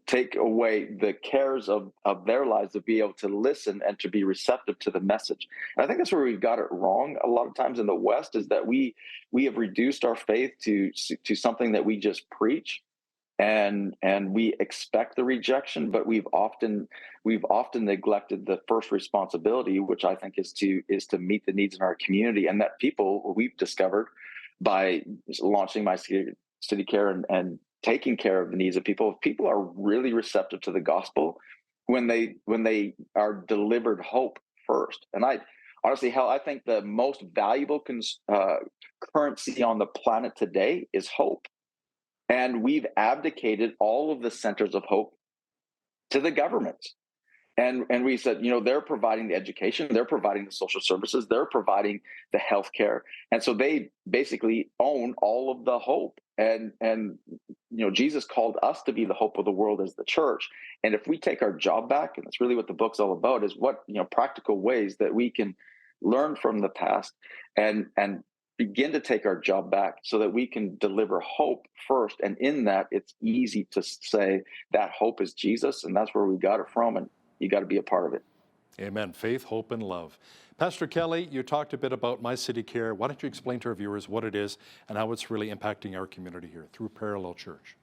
take away the cares of their lives, to be able to listen and to be receptive to the message. And I think that's where we've got it wrong a lot of times in the West, is that we have reduced our faith to something that we just preach, and we expect the rejection, but we've often neglected the first responsibility, which I think is to meet the needs in our community. And that people, we've discovered by launching My City Care and taking care of the needs of people, if people are really receptive to the gospel when they are delivered hope first. And I think the most valuable currency on the planet today is hope. And we've abdicated all of the centers of hope to the governments. And we said, they're providing the education, they're providing the social services, they're providing the healthcare. And so they basically own all of the hope. And Jesus called us to be the hope of the world as the church. And if we take our job back, and that's really what the book's all about, is what, practical ways that we can learn from the past and begin to take our job back so that we can deliver hope first. And in that, it's easy to say that hope is Jesus, and that's where we got it from, and you got to be a part of it. Amen. Faith, hope, and love. Pastor Kelly, you talked a bit about My City Care. Why don't you explain to our viewers what it is and how it's really impacting our community here through Parallel Church?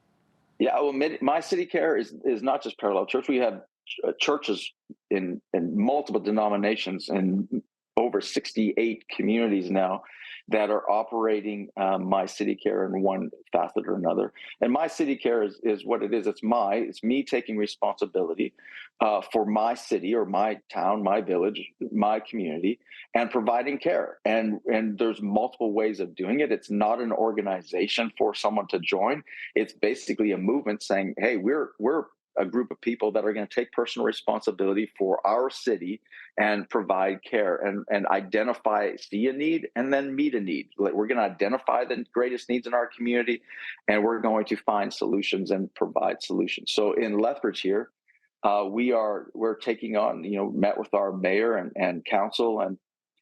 Yeah, well, My City Care is not just Parallel Church. We have churches in multiple denominations in over 68 communities now that are operating My City Care in one facet or another. And My City Care is what it is. It's me taking responsibility for my city or my town, my village, my community, and providing care. And there's multiple ways of doing it. It's not an organization for someone to join. It's basically a movement saying, hey, we're a group of people that are going to take personal responsibility for our city and provide care and identify, see a need, and then meet a need. Like, we're going to identify the greatest needs in our community, and we're going to find solutions and provide solutions. So in Lethbridge here, we're taking on, met with our mayor and council,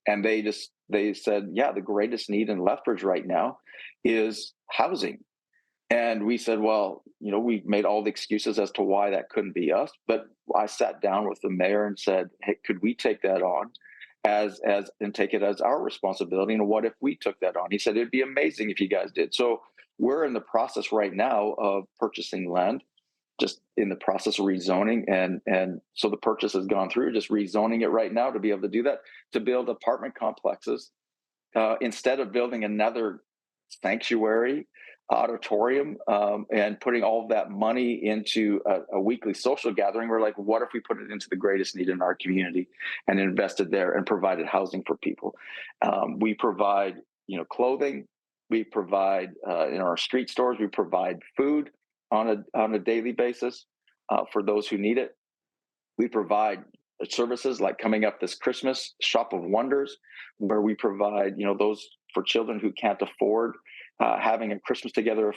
and they said, yeah, the greatest need in Lethbridge right now is housing. And we said, well, we've made all the excuses as to why that couldn't be us. But I sat down with the mayor and said, hey, could we take that on and take it as our responsibility? And what if we took that on? He said, it'd be amazing if you guys did. So we're in the process right now of purchasing land, just in the process of rezoning. And so the purchase has gone through, just rezoning it right now to be able to do that, to build apartment complexes. Instead of building another sanctuary auditorium and putting all of that money into a weekly social gathering, we're like, what if we put it into the greatest need in our community and invested there and provided housing for people? We provide, clothing. We provide in our street stores. We provide food on a daily basis for those who need it. We provide services like coming up this Christmas, Shop of Wonders, where we provide, those for children who can't afford having a Christmas together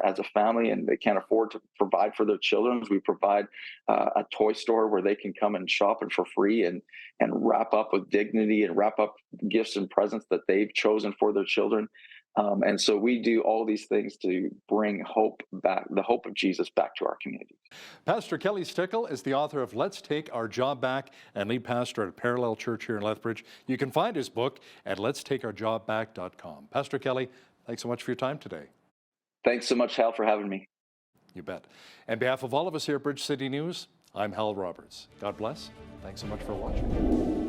as a family, and they can't afford to provide for their children. We provide a toy store where they can come and shop and for free and wrap up with dignity and wrap up gifts and presents that they've chosen for their children. And so we do all these things to bring hope back, the hope of Jesus back to our community. Pastor Kelly Stickle is the author of Let's Take Our Job Back and lead pastor at Parallel Church here in Lethbridge. You can find his book at letstakeourjobback.com. Pastor Kelly, thanks so much for your time today. Thanks so much, Hal, for having me. You bet. On behalf of all of us here at Bridge City News, I'm Hal Roberts. God bless. Thanks so much for watching.